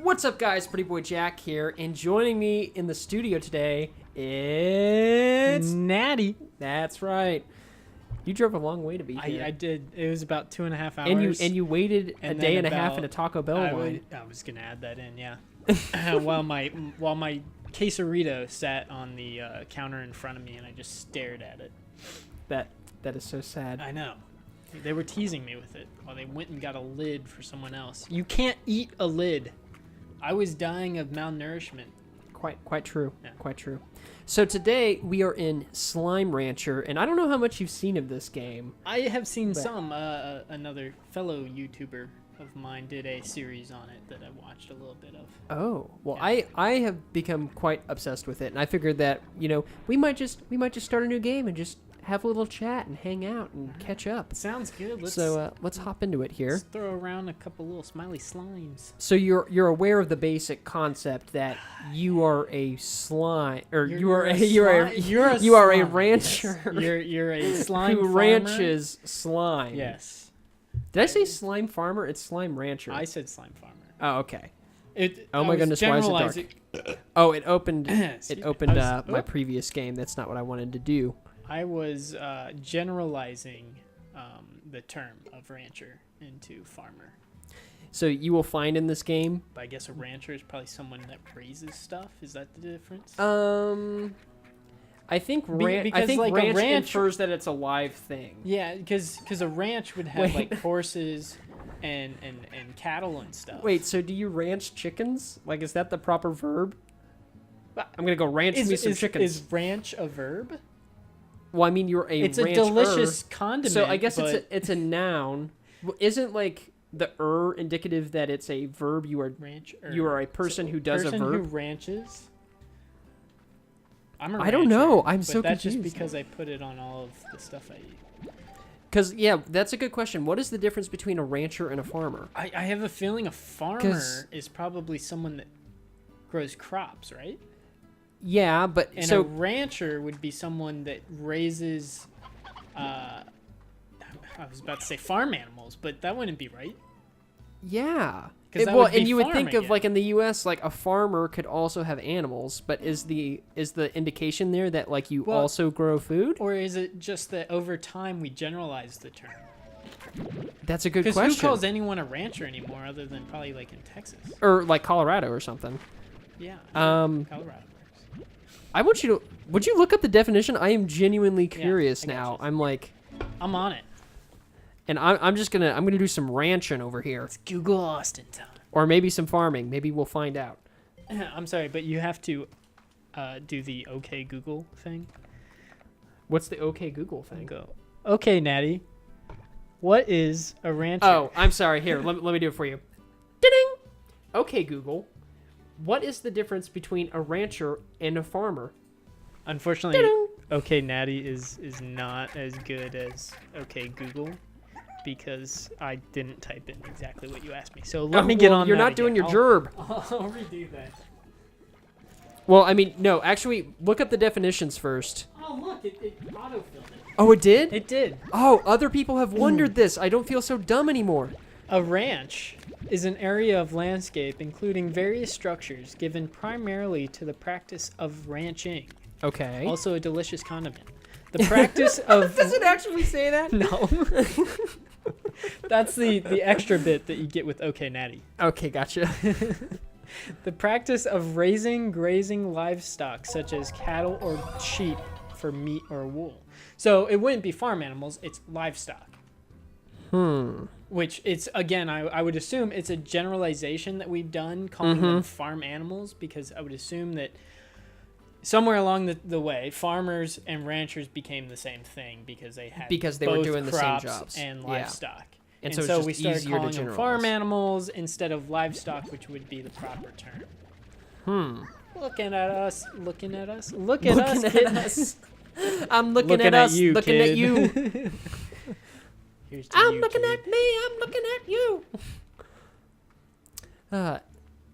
What's up, guys? Prettyboyjack here, and joining me in the studio today it's Natty. That's right. You drove a long way to be here. I did. It was about 2.5 hours. And you waited a day and a half in a Taco Bell line. I was gonna add that in, yeah. while my quesarito sat on the counter in front of me, and I just stared at it. That is so sad. I know. They were teasing me with it while they went and got a lid for someone else. You can't eat a lid. I was dying of malnourishment. Quite true. Yeah. Quite true. So today we are in Slime Rancher, and I don't know how much you've seen of this game. I have seen some. Another fellow YouTuber of mine did a series on it that I watched a little bit of. Oh, well, Yeah. I have become quite obsessed with it, and I figured that, we might just start a new game and just have a little chat and hang out and catch up. Sounds good. Let's hop into it here. Let's throw around a couple little smiley slimes. So you're aware of the basic concept that you are a slime, or you are a rancher. Yes. You're a slime who farmer. ranches slime. Yes. Did I say slime farmer? It's slime rancher. I said slime farmer. Oh, okay. Oh my goodness, why is it dark? Oh, it opened my previous game. That's not what I wanted to do. I was generalizing the term of rancher into farmer. So you will find in this game. But I guess a rancher is probably someone that raises stuff. Is that the difference? I think because like ranch a ranch infers that it's a live thing. Yeah, because a ranch would have like horses and cattle and stuff. Wait, so do you ranch chickens? Like, is that the proper verb? I'm gonna go ranch me some chickens. Is ranch a verb? Well, I mean, you're a It's rancher. a delicious condiment. So I guess it's a noun. Isn't like the indicative that it's a verb? You are a person who does a verb. Person who ranches. I'm a rancher. I don't know. I'm so that's confused. just because I put it on all of the stuff I eat. Because, yeah, that's a good question. What is the difference between a rancher and a farmer? I have a feeling a farmer is probably someone that grows crops, right? Yeah, but and a rancher would be someone that raises. I was about to say farm animals, but that wouldn't be right. Yeah. And you would think of like in the U.S., like a farmer could also have animals, but is the indication there that like you also grow food, or is it just that over time we generalize the term? That's a good question. Because who calls anyone a rancher anymore, other than probably like in Texas or like Colorado or something? Yeah. Colorado. Would you look up the definition? I am genuinely curious now. I'm on it. And I'm gonna do some ranching over here. It's Google Austin time. Or maybe some farming. Maybe we'll find out. I'm sorry, but you have to do the OK Google thing. What's the OK Google thing? Go. Okay, Natty. What is a rancher? Oh, I'm sorry. Here, let me do it for you. Ding! Okay, Google. What is the difference between a rancher and a farmer? Unfortunately, Ding! OK Natty is not as good as OK Google because I didn't type in exactly what you asked me. So let me get on. You're not doing your gerb. I'll redo that. Well, I mean, no. Actually, look up the definitions first. Oh, look! It autofilled it. Oh, it did? It did. Oh, other people have wondered this. I don't feel so dumb anymore. A ranch is an area of landscape including various structures given primarily to the practice of ranching. Okay. Also a delicious condiment. The practice of... Does it actually say that? No. That's the extra bit that you get with OK Natty. Okay, gotcha. The practice of raising, grazing livestock such as cattle or sheep for meat or wool. So it wouldn't be farm animals, it's livestock. Which it's, again, I would assume it's a generalization that we've done calling them farm animals, because I would assume that somewhere along the way, farmers and ranchers became the same thing because they were doing the same crops jobs and livestock. And so it's we just started easier to calling them generalize. farm animals instead of livestock, which would be the proper term. Looking at us. Look at us, kid. I'm looking at us, you, looking kid. at you. I'm looking at me, I'm looking at you.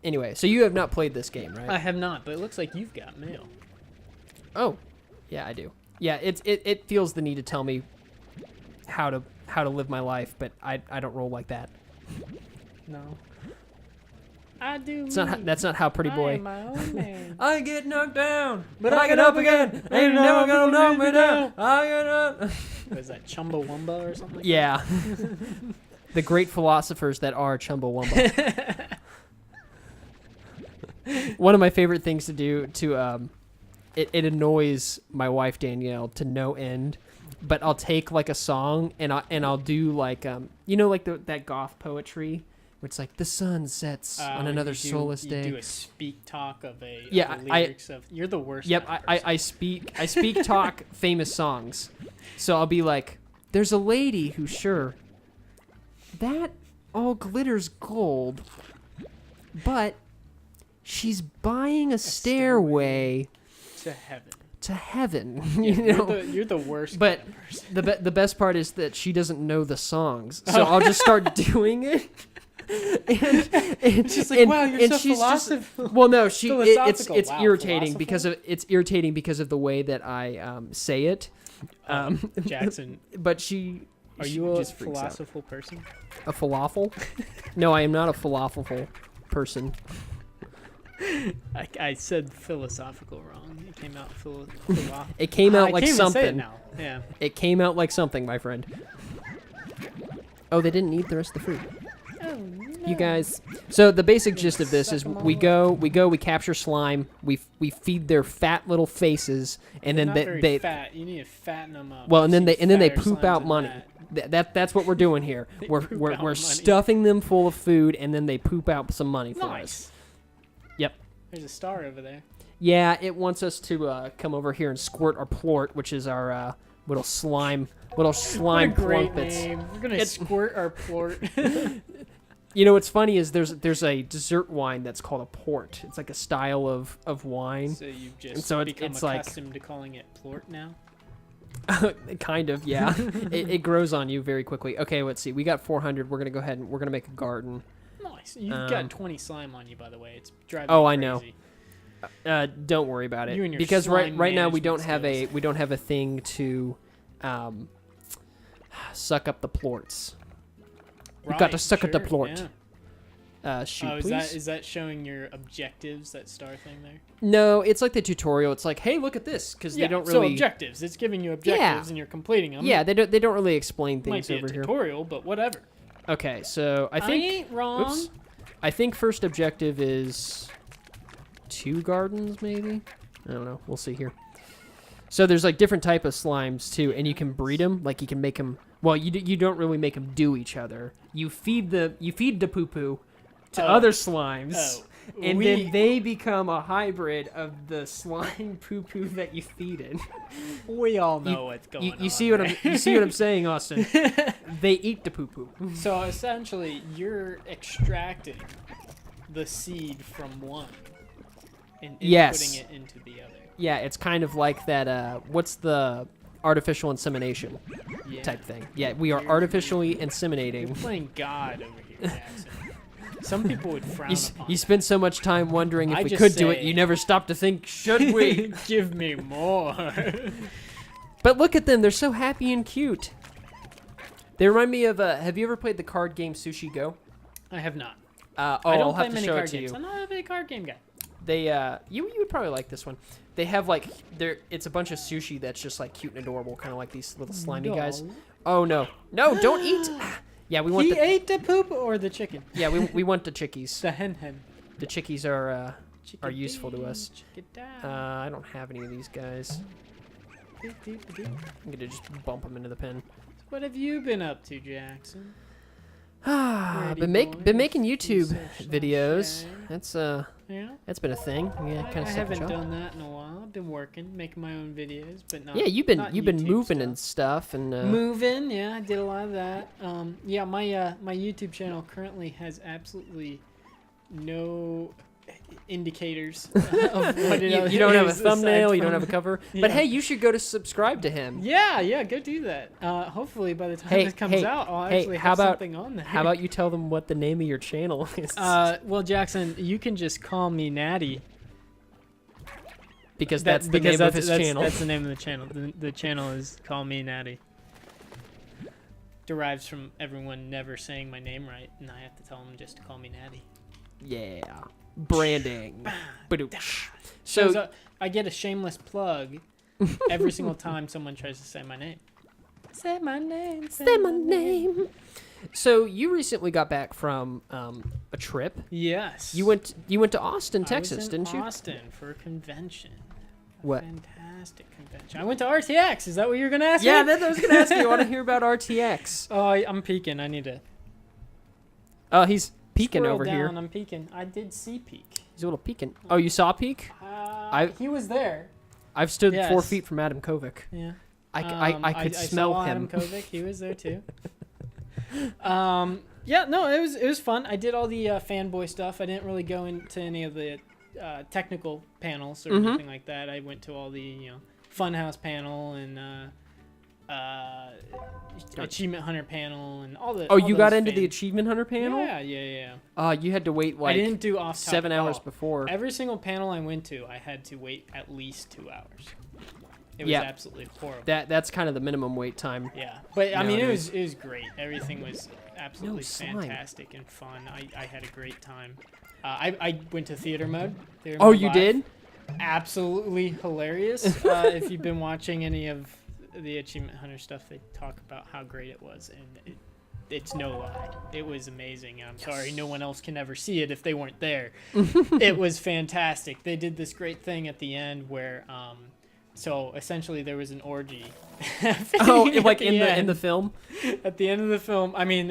Anyway, so you have not played this game, right? I have not, but it looks like you've got mail. Oh, yeah, I do. Yeah, it feels the need to tell me how to live my life, but I don't roll like that. No. I do. That's not how Pretty I Boy. am my own man. I get knocked down, but I get up again. Ain't never gonna knock me down. I get up. Was that Chumbawamba or something? Yeah. The great philosophers that are Chumbawamba. One of my favorite things to do it annoys my wife Danielle to no end, but I'll take like a song and I'll do like like that goth poetry where it's like the sun sets on another soulless day. You do a speak talk of a lyrics of you're the worst. Yep, I speak talk famous songs. So I'll be like, there's a lady who's sure that all glitters gold, but she's buying a stairway to heaven. Yeah, you're the worst. But kind of the best part is that she doesn't know the songs, so I'll just start doing it. And she's like, wow, you're so philosophical. Well, no, it's Wow, irritating because of the way that I say it. Jackson, but she. Are she you a just freaks out. philosophical person? A falafel? No, I am not a falafel person. I said philosophical wrong. It came out It came out like I can't something. Even say it now. Yeah. It came out like something, my friend. Oh, they didn't eat the rest of the fruit. Oh, no. You guys. So the basic gist of this is we capture slime, we feed their fat little faces, and They're then not they fat. You need to fatten them up. well, and then they Fatter poop slimes out than money. that. That's what we're doing here. We're money. stuffing them full of food, and then they poop out some money for us. Nice. Yep. There's a star over there. Yeah, it wants us to come over here and squirt our plort, which is our little slime What a great plumpets. name. We're gonna squirt our plort. You know what's funny is there's a dessert wine that's called a port. It's like a style of wine. So you've just And so become it's like- accustomed to calling it plort now? Kind of, yeah. it grows on you very quickly. Okay, let's see. We got 400. We're gonna go ahead and we're gonna make a garden. Nice. You've got 20 slime on you, by the way. It's driving Oh, me I know. crazy. Don't worry about it. You and your Because right slime now we don't management have a thing to suck up the plorts. You've got to suck up the plort. Yeah. Shoot, Oh, please. is that showing your objectives, that star thing there? No, it's like the tutorial. It's like, hey, look at this, because they don't really. So objectives. It's giving you objectives and you're completing them. Yeah, they don't really explain Might things be over a here. tutorial, but whatever. Okay, so I think. ain't wrong. Oops. I think first objective is 2 gardens, maybe. I don't know. We'll see here. So there's like different type of slimes too, and you can breed them. Like you can make them. Well, you don't really make them do each other. You feed the poo poo to other slimes, and then they become a hybrid of the slime poo poo that you feed it. We all know what's going on. You see what I'm saying, Austin? They eat the poo poo. So essentially, you're extracting the seed from one and Yes. putting it into the other. Yeah, it's kind of like that. What's the artificial insemination type thing? Yeah, we are artificially inseminating. You're playing God over here, Jackson. Some people would frown upon You spend so much time wondering if I we just could do it, say- you never stop to think, should we? Give me more. But look at them, they're so happy and cute. They remind me of, have you ever played the card game Sushi Go? I have not. I I don't will play have to many show it card to games. you. I'm not a big card game guy. They, you would probably like this one. They have like, it's a bunch of sushi that's just like cute and adorable, kind of like these little slimy guys. Oh no, don't eat. Yeah, we want He ate the poop or the chicken? Yeah, we want the chickies. The hen. The chickies are useful to us. Chicken I don't have any of these guys. I'm gonna just bump them into the pen. What have you been up to, Jackson? been making YouTube videos. That's been a thing. Yeah, kind of I haven't done that in a while. I've been working, making my own videos, but not. Yeah, you've been YouTube moving stuff. and stuff and Moving, yeah, I did a lot of that. Yeah, my YouTube channel currently has absolutely no indicators of what it you don't have a is thumbnail, aside you don't from- have a cover. Yeah. But hey, you should go to subscribe to him. Yeah, go do that. Hopefully by the time this comes out, I'll actually have something on there. How about you tell them what the name of your channel is? Well, Jackson, you can just call me Natty. Because that's the name of his channel. That's the name of the channel. The channel is Call Me Natty. Derives from everyone never saying my name right, and I have to tell them just to call me Natty. Yeah. Branding. Badoosh. So I get a shameless plug every single time someone tries to say my name. Say my name. Say my name. So you recently got back from a trip. Yes. You went to Austin, Texas, I was in didn't you? Austin for a convention. What? Fantastic convention. I went to RTX. Is that what you're gonna ask me? Yeah, I was gonna ask you. I want to hear about RTX. Oh, I'm peeking. I need to. Oh, he's peeking scroll over down. here. I'm peeking. I did see peek. He's a little peeking. Oh, you saw peek? He was there. I've stood 4 Yes. feet from Adam Kovic. Yeah. I could smell saw him. Adam Kovic. He was there too. Yeah, no, it was fun. I did all the fanboy stuff. I didn't really go into any of the technical panels or anything like that. I went to all the Funhouse panel and Achievement Hunter panel and all the. Oh, you got into the Achievement Hunter panel? Yeah. You had to wait I didn't do off 7 hours before. Every single panel I went to, I had to wait at least 2 hours. It was absolutely horrible. That's kind of the minimum wait time. Yeah, but I mean, nowadays. it was great. Everything was absolutely slime. fantastic and fun. I had a great time. I went to theater mode. Oh, you did? Absolutely hilarious. If you've been watching any of the Achievement Hunter stuff, they talk about how great it was, and it's no lie. It was amazing. I'm sorry no one else can ever see it if they weren't there. It was fantastic. They did this great thing at the end where so essentially there was an orgy. Like in the film? At the end of the film, I mean,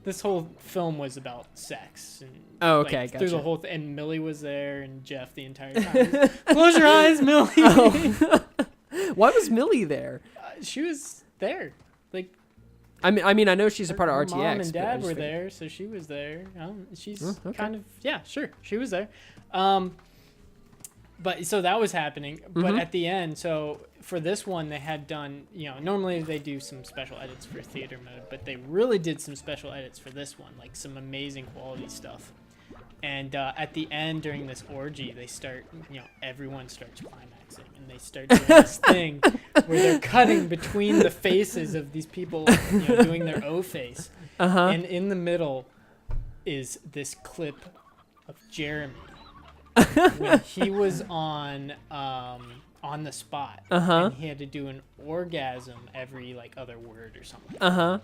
this whole film was about sex. And, oh, okay, gotcha. Through the whole and Millie was there and Jeff the entire time. Close your eyes, Millie. Oh. Why was Millie there? She was there. Like, I mean, I know she's a part of her RTX. Mom and Dad were there, so she was there. She's kind of sure, she was there. But so that was happening. But at the end, so for this one, they had done, normally they do some special edits for theater mode, but they really did some special edits for this one, like some amazing quality stuff. And at the end, during this orgy, they start, everyone starts climaxing, and they start doing this thing where they're cutting between the faces of these people, doing their O face. And in the middle is this clip of Jeremy. When he was on the spot, and he had to do an orgasm every other word or something.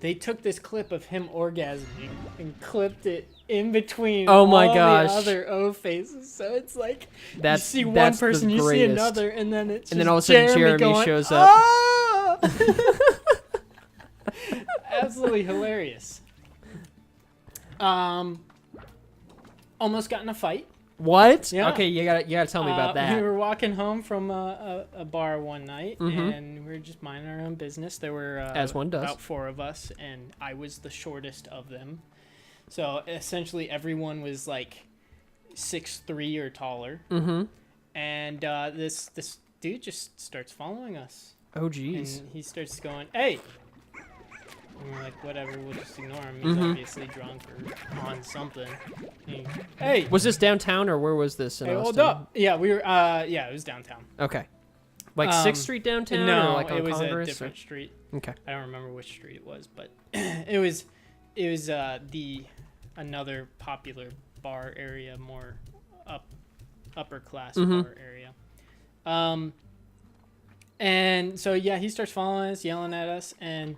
They took this clip of him orgasming and clipped it in between all the other O faces. So it's like you see one person, you see another, and then it's and then all of a sudden Jeremy shows up. Ah! Absolutely hilarious. Almost got in a fight. What? Yeah. Okay, you gotta tell me about that. We were walking home from a bar one night, and we were just minding our own business. There were as one does about 4 of us, and I was the shortest of them. So essentially, everyone was like 6'3" or taller. And this dude just starts following us. Oh, geez. And he starts going, "Hey." And we're like, whatever, we'll just ignore him. He's obviously drunk or on something. Hey! Was this downtown, or where was this in Austin? Hold up. Yeah, we were, it was downtown. Okay. Like 6th Street downtown? No, or like on it was Congress, a different street. Okay. I don't remember which street it was, but it was another popular bar area, more upper class bar area. And so, yeah, he starts following us, yelling at us, and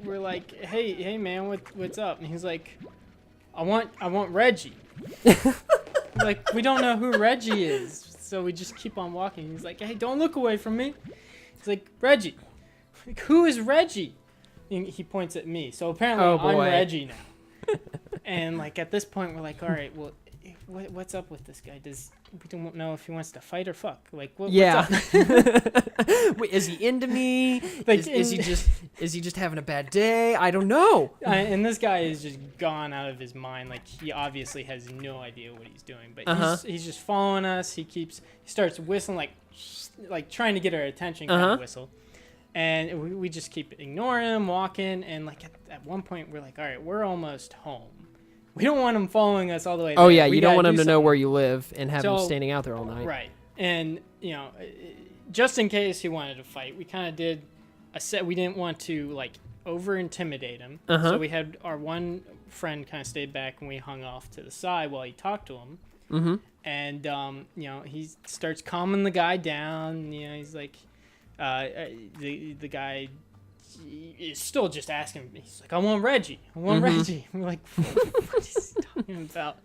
we're like, hey man, what's up? And he's like, I want Reggie. Like, we don't know who Reggie is, so we just keep on walking. He's like, hey, don't look away from me. He's like, Reggie. Like, who is Reggie? And he points at me. So apparently I'm Reggie now. And at this point, we're like, all right, well, what's up with this guy? We don't know if he wants to fight or fuck. What's up? Wait, is he into me? Is he just having a bad day? I don't know. And this guy is just gone out of his mind. He obviously has no idea what he's doing. But he's just following us. He starts whistling like trying to get our attention. Kind of whistle. And we just keep ignoring him, walking. And at one point we're like, all right, we're almost home. We don't want him following us all the way there. Oh, yeah, you don't want him to know where you live and have him standing out there all night. Right. And, just in case he wanted to fight, we kind of did a set. We didn't want to, over-intimidate him. So we had our one friend kind of stayed back and we hung off to the side while he talked to him. Mm-hmm. And he starts calming the guy down. He's like, the guy is still just asking. He's like, I want Reggie. I want Reggie. And we're like, what is he talking about?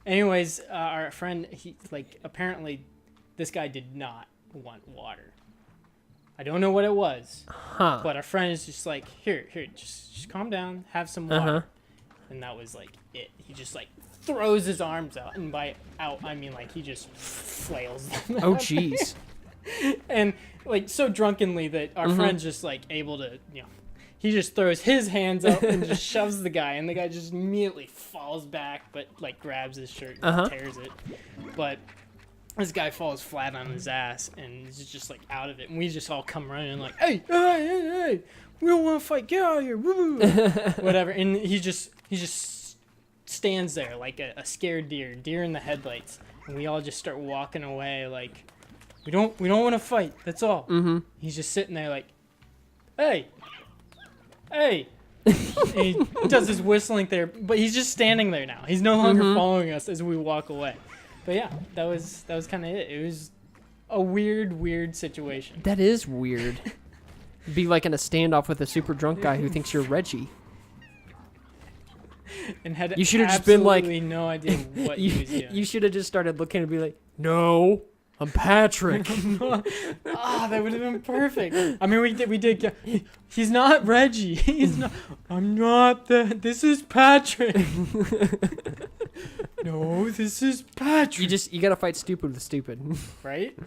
Anyways, our friend, apparently this guy did not want water. I don't know what it was, but our friend is just like, here, just calm down, have some water. And that was like it. He just like throws his arms out, and by out I mean like he just flails them. Oh jeez. And like so drunkenly that our friend's just like able to, he just throws his hands up and just shoves the guy, and the guy just immediately falls back, but like grabs his shirt and tears it. But this guy falls flat on his ass and is just like out of it, and we just all come running like, hey, we don't want to fight, get out of here, woo, whatever. And he just stands there like a scared deer in the headlights, and we all just start walking away like, we don't want to fight, that's all. He's just sitting there like, hey. And he does his whistling there, but he's just standing there now. He's no longer following us as we walk away. But yeah, that was kind of it. It was a weird situation. That is weird. Be like in a standoff with a super drunk guy who thinks you're Reggie. And had you should have just been like, no idea what he was doing. You should have just started looking and be like, no, I'm Patrick. That would have been perfect. I mean, we did. He's not Reggie. He's not. I'm not this is Patrick. No, this is Patrick. You gotta fight stupid with stupid. Right?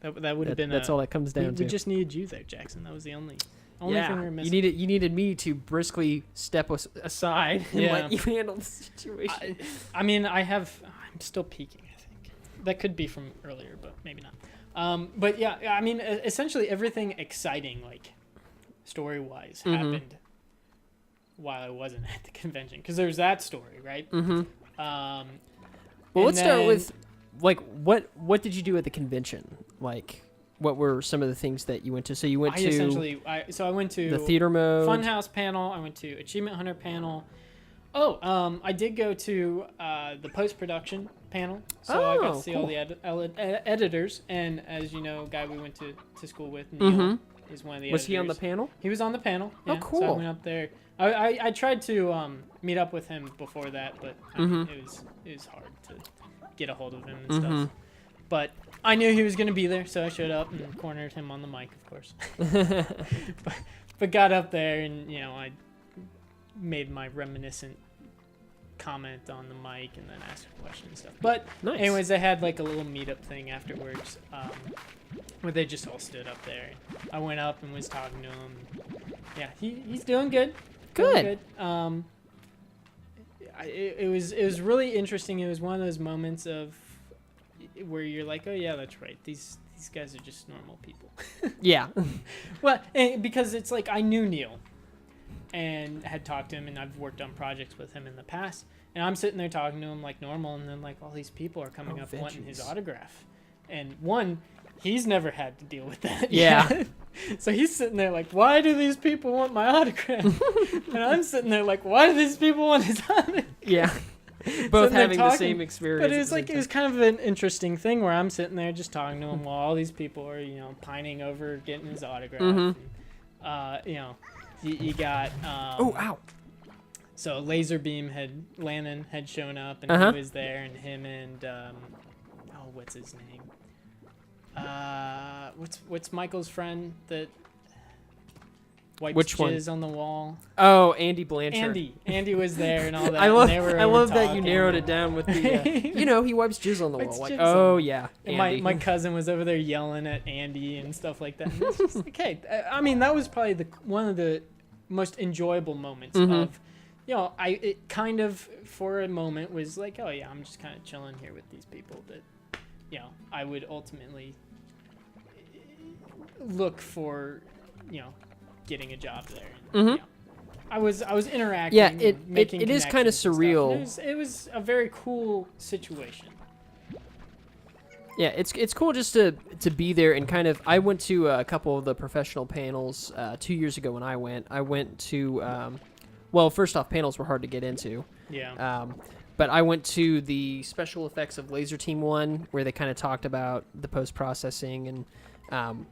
That would have been. That's all that comes down to. We just needed you there, Jackson. That was the only thing we were missing. You needed me to briskly step aside and let you handle the situation. I mean, I'm still peeking. I think that could be from earlier, but maybe not. But yeah, I mean, essentially everything exciting, like story-wise, happened while I wasn't at the convention. Because there's that story, right? Well, let's start with, like, what did you do at the convention? Like, what were some of the things that you went to? So you went I went to the theater mode, Funhouse panel. I went to Achievement Hunter panel. I did go to the post-production panel. So I got to see all the editors. And as you know, guy we went to school with, Neil, is one of the editors. Was he on the panel? He was on the panel. Yeah. Oh, cool. So I went up there. I tried to meet up with him before that, but it was hard to get a hold of him and stuff. But I knew he was going to be there, so I showed up and cornered him on the mic, of course. but got up there and, I made my reminiscent comment on the mic and then asked a question and stuff. But anyways, they had like a little meetup thing afterwards where they just all stood up there. I went up and was talking to him. Yeah, he's doing good. Good. It was really interesting. It was one of those moments of where you're like, oh yeah, that's right. These guys are just normal people. Yeah. Well, because it's like I knew Neil and had talked to him, and I've worked on projects with him in the past. And I'm sitting there talking to him like normal, and then like all these people are coming up wanting his autograph. And he's never had to deal with that. Yeah. So he's sitting there like, why do these people want my autograph? And I'm sitting there like, why do these people want his autograph? Yeah. Both having the same experience. But it was kind of an interesting thing where I'm sitting there just talking to him while all these people are, pining over getting his autograph. And, you got... oh, ow. So Lannon had shown up, and he was there, and him and... what's his name? What's Michael's friend that wipes jizz on the wall? Oh, Andy Blanchard. Andy was there and all that. I love that you narrowed it down with the. He wipes jizz on the wall. Like, oh yeah. And my cousin was over there yelling at Andy and stuff like that. And it's just like, hey, I mean, that was probably one of the most enjoyable moments of. It kind of for a moment was like, oh yeah, I'm just kind of chilling here with these people that. I would ultimately look for, getting a job there. And, I was interacting. Yeah, it is kind of surreal. It was a very cool situation. Yeah, it's cool just to be there and kind of. I went to a couple of the professional panels 2 years ago when I went. I went to Well, first off, panels were hard to get into. Yeah. But I went to the special effects of Laser Team 1, where they kind of talked about the post-processing and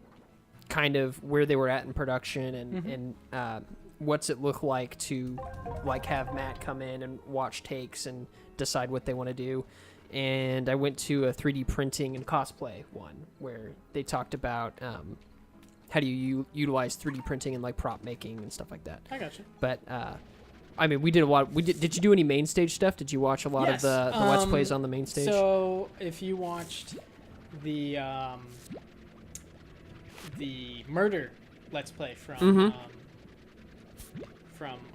kind of where they were at in production and what's it look like to like have Matt come in and watch takes and decide what they want to do. And I went to a 3D printing and cosplay one where they talked about how do you utilize 3D printing and like prop making and stuff like that. I gotcha. But I mean, we did a lot. Did you do any main stage stuff? Did you watch a lot of the Let's Plays on the main stage? So if you watched the murder Let's Play from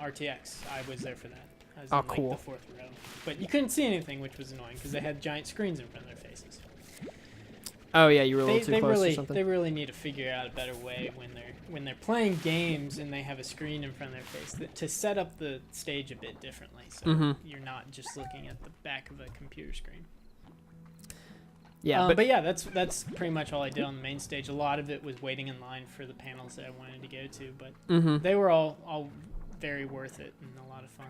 RTX, I was there for that. I was in, cool. like, the fourth row. But you couldn't see anything, which was annoying because they had giant screens in front of their faces. Oh yeah, you were a little too close or something. They really need to figure out a better way when they're playing games and they have a screen in front of their face to set up the stage a bit differently, so you're not just looking at the back of a computer screen. Yeah, but yeah, that's pretty much all I did on the main stage. A lot of it was waiting in line for the panels that I wanted to go to, but they were all very worth it and a lot of fun.